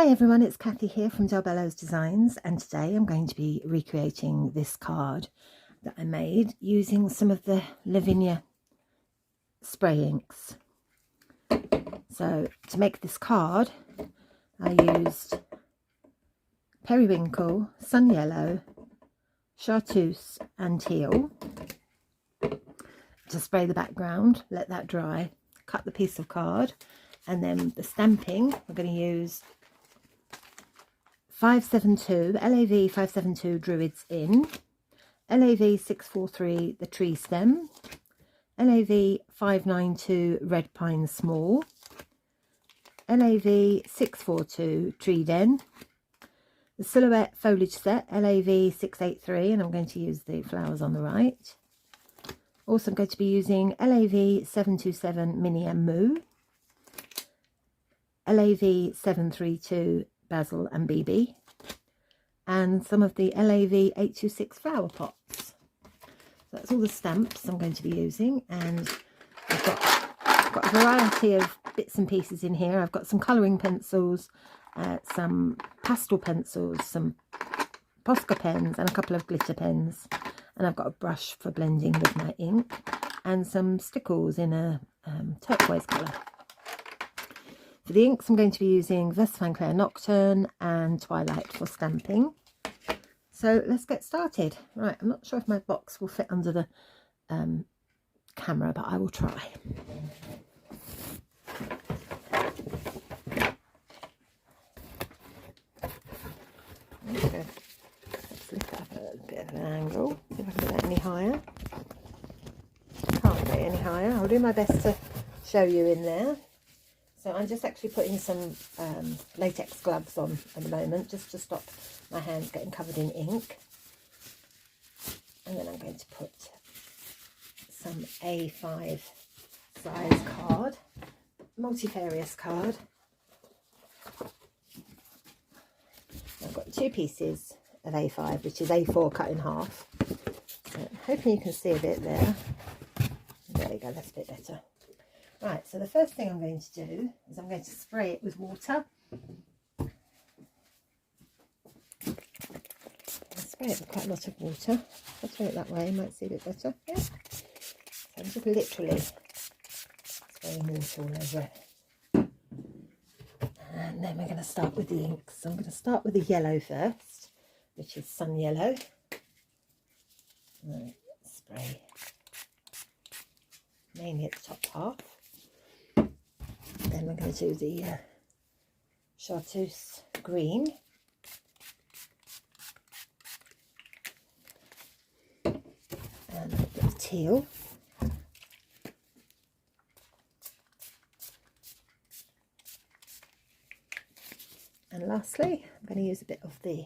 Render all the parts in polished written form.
Hi everyone, it's Kathy here from Bello's Designs, and today I'm going to be recreating this card that I made using some of the Lavinia spray inks. So to make this card I used periwinkle, sun yellow, chartreuse and teal to spray the background, let that dry, cut the piece of card, and then the stamping we're going to use 572 LAV 572 Druids in, LAV 643 the tree stem, LAV 592 red pine small, LAV 642 tree den, the silhouette foliage set LAV 683, and I'm going to use the flowers on the right. Also I'm going to be using LAV 727 mini and moo, LAV 732 basil and Bibi, and some of the LAV 826 flower pots. So that's all the stamps I'm going to be using, and I've got a variety of bits and pieces in here. I've got some colouring pencils, some pastel pencils, some Posca pens and a couple of glitter pens, and I've got a brush for blending with my ink, and some Stickles in a turquoise colour. For the inks I'm going to be using Van Clair Nocturne and Twilight for stamping. So let's get started. Right, I'm not sure if my box will fit under the camera, but I will try. Okay. Let's lift it up at a bit of an angle, see if I can get that any higher. Can't get any higher. I'll do my best to show you in there. So I'm just actually putting some latex gloves on at the moment, just to stop my hands getting covered in ink. And then I'm going to put some A5 size card, multifarious card. I've got two pieces of A5, which is A4 cut in half. So I'm hoping you can see a bit there. There we go, that's a bit better. Right, so the first thing I'm going to do is I'm going to spray it with water. I'll spray it with quite a lot of water. If I throw it that way, you might see a bit better. Yeah. So I'm just literally spraying water all over it. And then we're going to start with the inks. So I'm going to start with the yellow first, which is sun yellow. Right, spray mainly at the top half. Then we're going to do the chartreuse green, and a bit of teal, and lastly I'm going to use a bit of the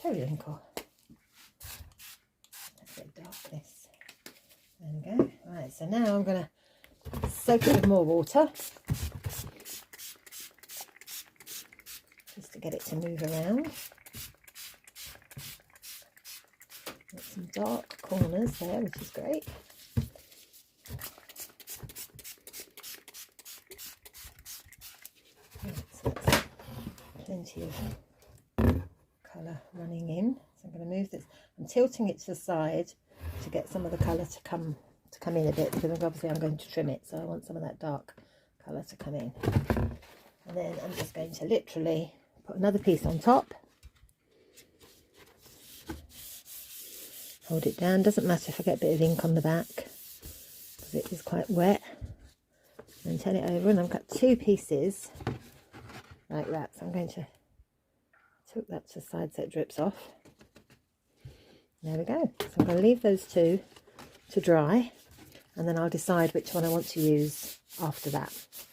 periwinkle. A bit of darkness. There we go. Right, so now I'm going to soak it with more water, just to get it to move around. Got some dark corners there, which is great. Right, so that's plenty of colour running in. So I'm going to move this. I'm tilting it to the side to get some of the colour to come in a bit, because obviously I'm going to trim it, so I want some of that dark colour to come in. And then I'm just going to literally put another piece on top, hold it down. Doesn't matter if I get a bit of ink on the back, because it is quite wet, and turn it over, and I've got two pieces like that, so I'm going to tilt that to the side so it drips off. There we go. So I'm going to leave those two to dry, and then I'll decide which one I want to use after that. So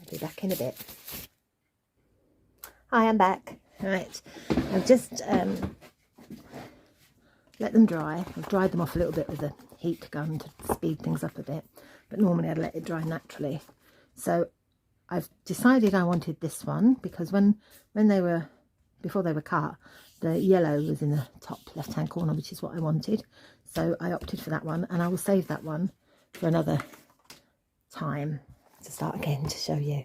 I'll be back in a bit. Hi, I'm back. Right, I've just let them dry. I've dried them off a little bit with a heat gun to speed things up a bit, but normally I'd let it dry naturally. So I've decided I wanted this one, because before they were cut, the yellow was in the top left hand corner, which is what I wanted. So I opted for that one, and I will save that one for another time to start again to show you.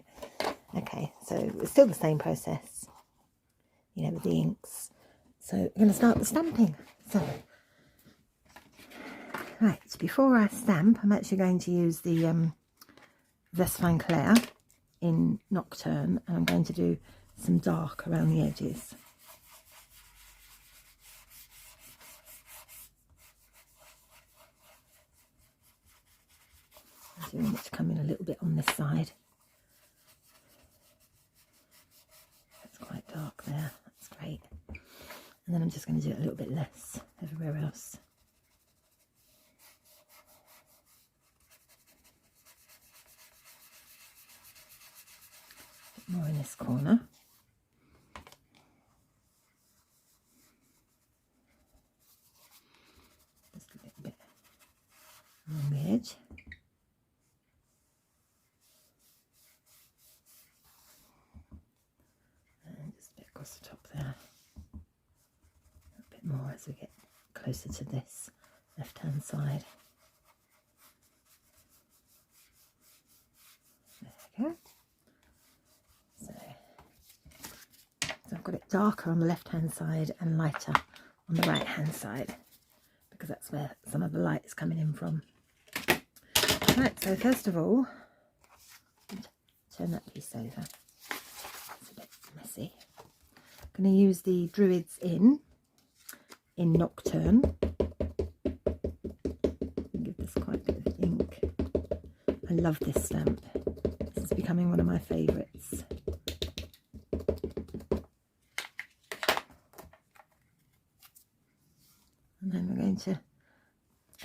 Okay, so it's still the same process, you know, with the inks. So we're going to start the stamping. So, right, before I stamp, I'm actually going to use the Vest Van Clair in Nocturne, and I'm going to do some dark around the edges. I do want it to come in a little bit on this side. That's quite dark there, that's great. And then I'm just going to do it a little bit less everywhere else. A bit more in this corner. Just a little bit along the edge. And just a bit across the top there. A bit more as we get closer to this left-hand side. There we go. So I've got it darker on the left-hand side and lighter on the right-hand side, because that's where some of the light is coming in from. Right, so first of all, turn that piece over. It's a bit messy. I'm going to use the Druids in Nocturne. Give this quite a bit of ink. I love this stamp. This is becoming one of my favourites. And then we're going to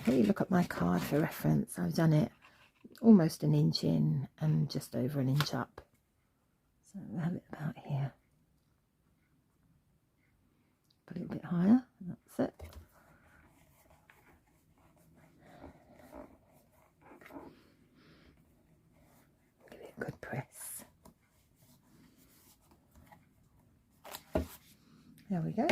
really look at my card for reference. I've done it almost an inch in and just over an inch up. So we'll have it about here. A little bit higher, that's it. Give it a good press. There we go.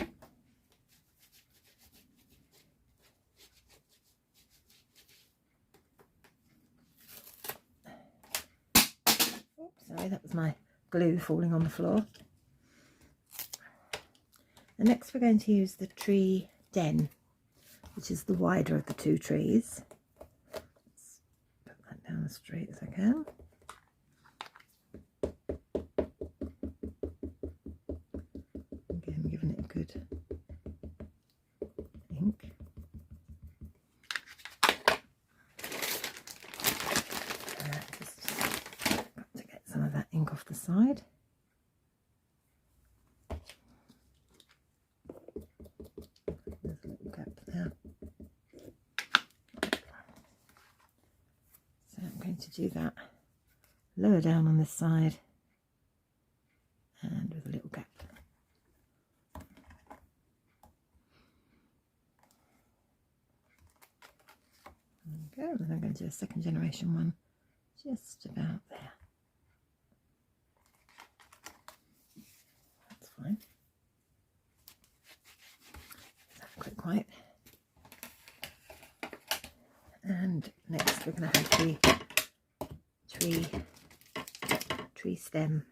Oops, sorry, that was my glue falling on the floor. And next we're going to use the Tree Den, which is the wider of the two trees. Let's put that down as straight as I can. Again, giving it a good ink. Just got to get some of that ink off the side. To do that lower down on this side and with a little gap. There we go. And then I'm going to do a second generation one just about there. That's fine. Have a quick wipe. And next we're going to have the tree stem.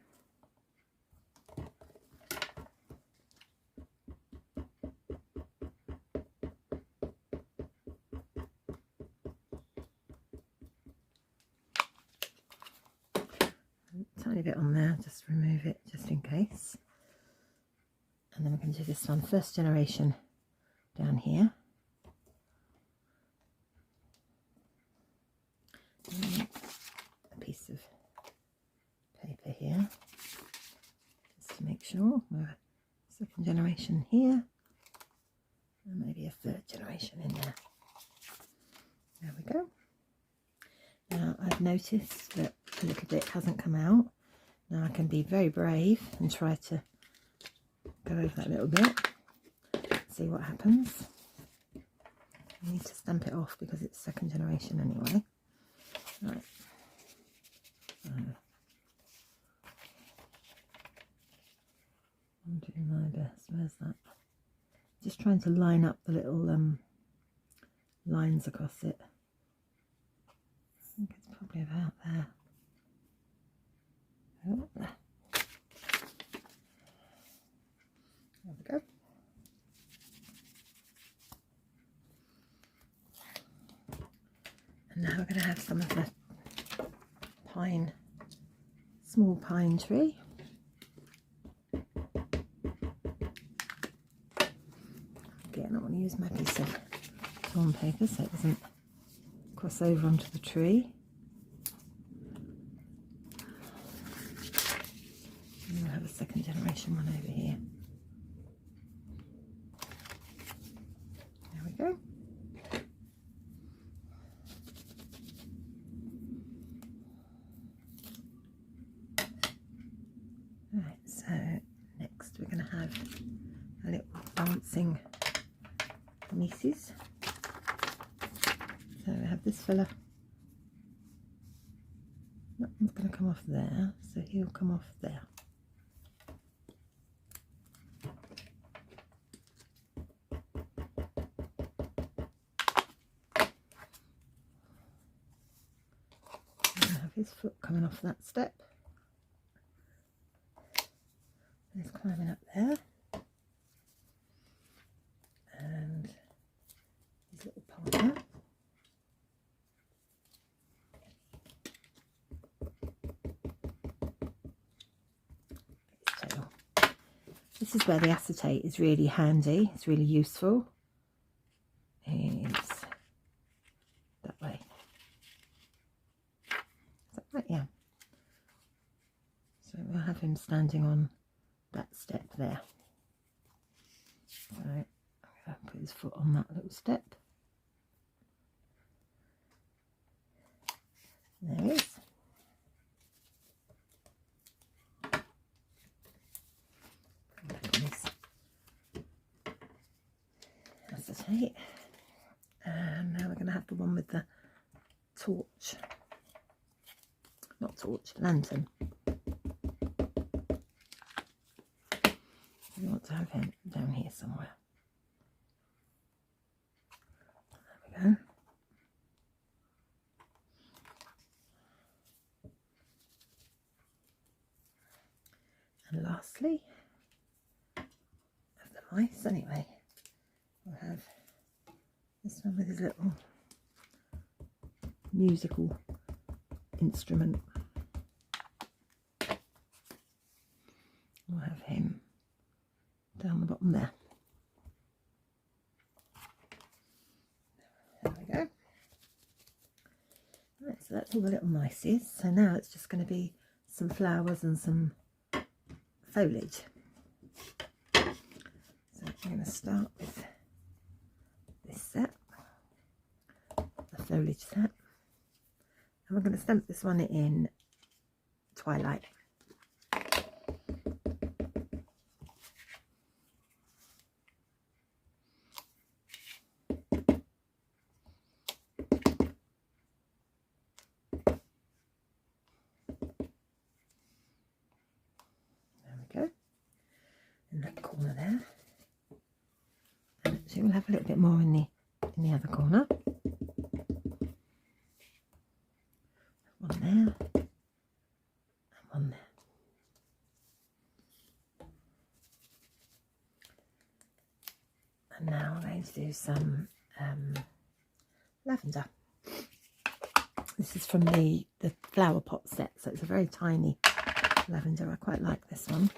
A tiny bit on there, just remove it just in case. And then we're going to do this one, first generation, down here. Piece of paper here just to make sure we're second generation here and maybe a third generation in there. There we go. Now I've noticed that a little bit hasn't come out. Now I can be very brave and try to go over that little bit, see what happens. I need to stamp it off because it's second generation anyway. Right. I'm doing my best. Where's that? Just trying to line up the little lines across it. I think it's probably about there. Oh, there we go. And now we're going to have some of the pine, small pine tree. Again, I want to use my piece of torn paper so it doesn't cross over onto the tree. And we'll have a second generation one over here. There we go. Right, so next we're going to have a little bouncing nieces. So we have this fella. That one's going to come off there, so he'll come off there. We'll have his foot coming off that step. He's climbing up there. And his little partner. His tail. This is where the acetate is really handy. It's really useful. It's that way. Is that right? Yeah. So we'll have him standing on that step there. So I'm going to put his foot on that little step. There he is. Acetate. And now we're going to have the one with the torch. Not torch, lantern. We want to have him down here somewhere. There we go. And lastly, of the mice anyway, we'll have this one with his little musical instrument. We'll have him down the bottom there. There we go. Right, so that's all the little mices. So now it's just going to be some flowers and some foliage. So I'm going to start with this set, the foliage set, and we're going to stamp this one in Twilight. In that corner there, and actually we'll have a little bit more in the other corner. One there and one there. And now I'm going to do some lavender. This is from the flower pot set, so it's a very tiny lavender. I quite like this one.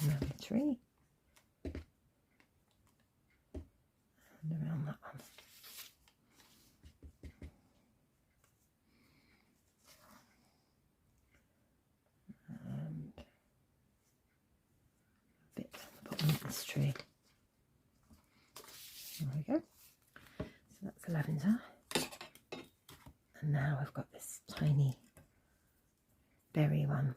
Around the tree and around that one. And a bit at the bottom of this tree. There we go. So that's the lavender. And now I've got this tiny berry one.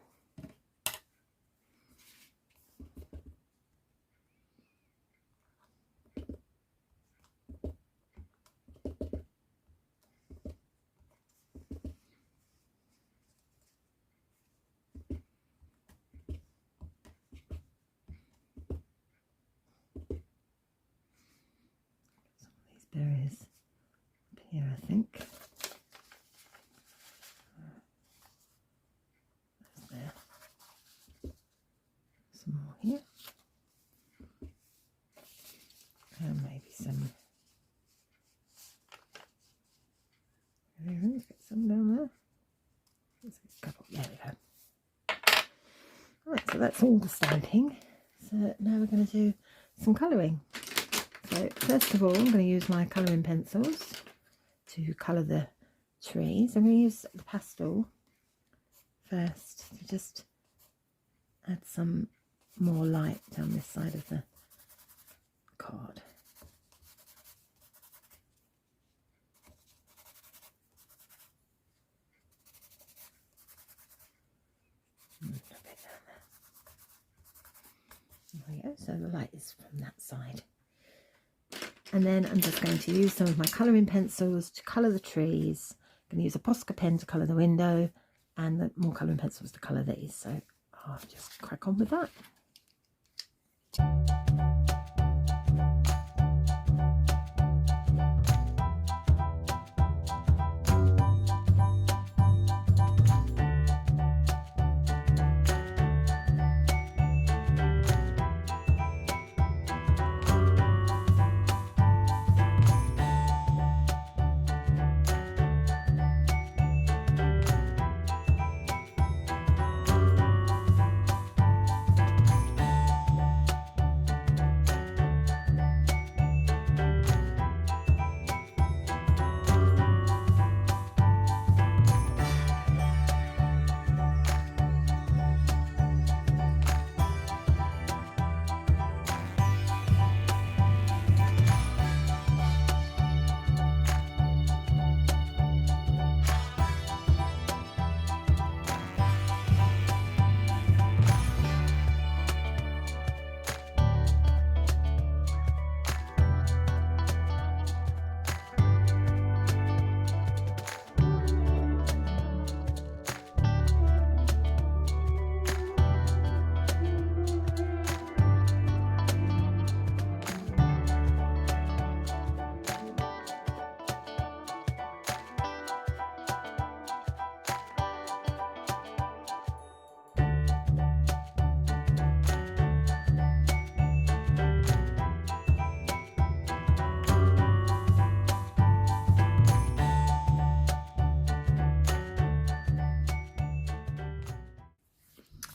some. Let's get some down there. There's a couple. There we go. Right, so that's all the stamping. So now we're going to do some colouring. So first of all, I'm going to use my colouring pencils to colour the trees. I'm going to use the pastel first to just add some more light down this side of the card. A bit down there. There we go, so the light is from that side. And then I'm just going to use some of my colouring pencils to colour the trees. I'm going to use a Posca pen to colour the window and the more colouring pencils to colour these. So I'll just crack on with that.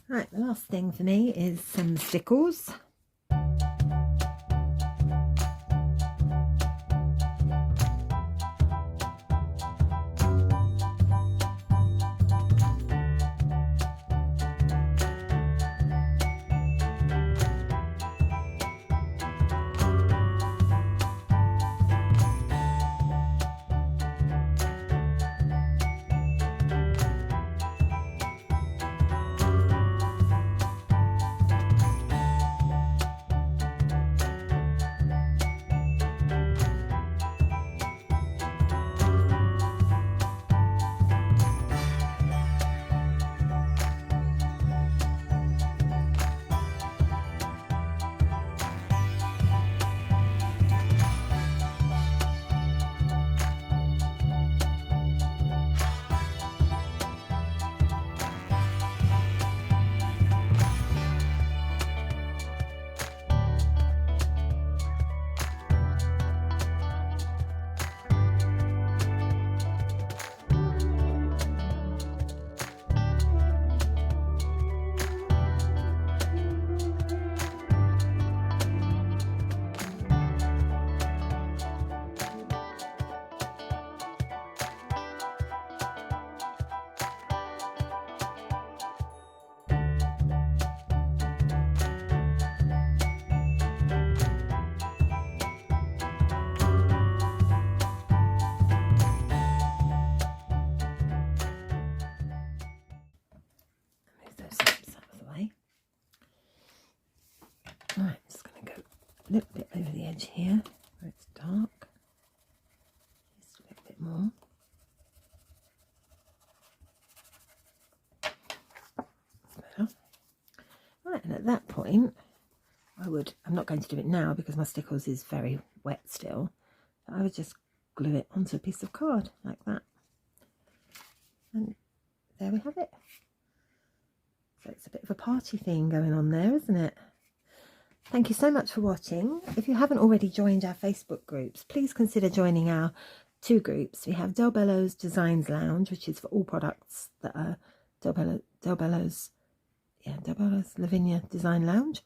Right, the last thing for me is some Stickles. Right, I'm just going to go a little bit over the edge here where it's dark, just a little bit more. Better. Right, and at that point, I'm not going to do it now because my Stickles is very wet still, but I would just glue it onto a piece of card like that. And there we have it. So it's a bit of a party theme going on there, isn't it? Thank you so much for watching. If you haven't already joined our Facebook groups, please consider joining our 2 groups. We have Del Bello's Designs Lounge, which is for all products that are Del Bello's Lavinia Design Lounge.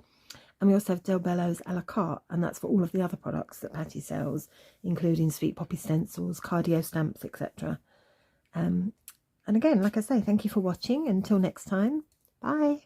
And we also have Del Bello's a la carte, and that's for all of the other products that Patty sells, including Sweet Poppy stencils, cardio stamps, etc. And again, like I say, thank you for watching. Until next time, bye.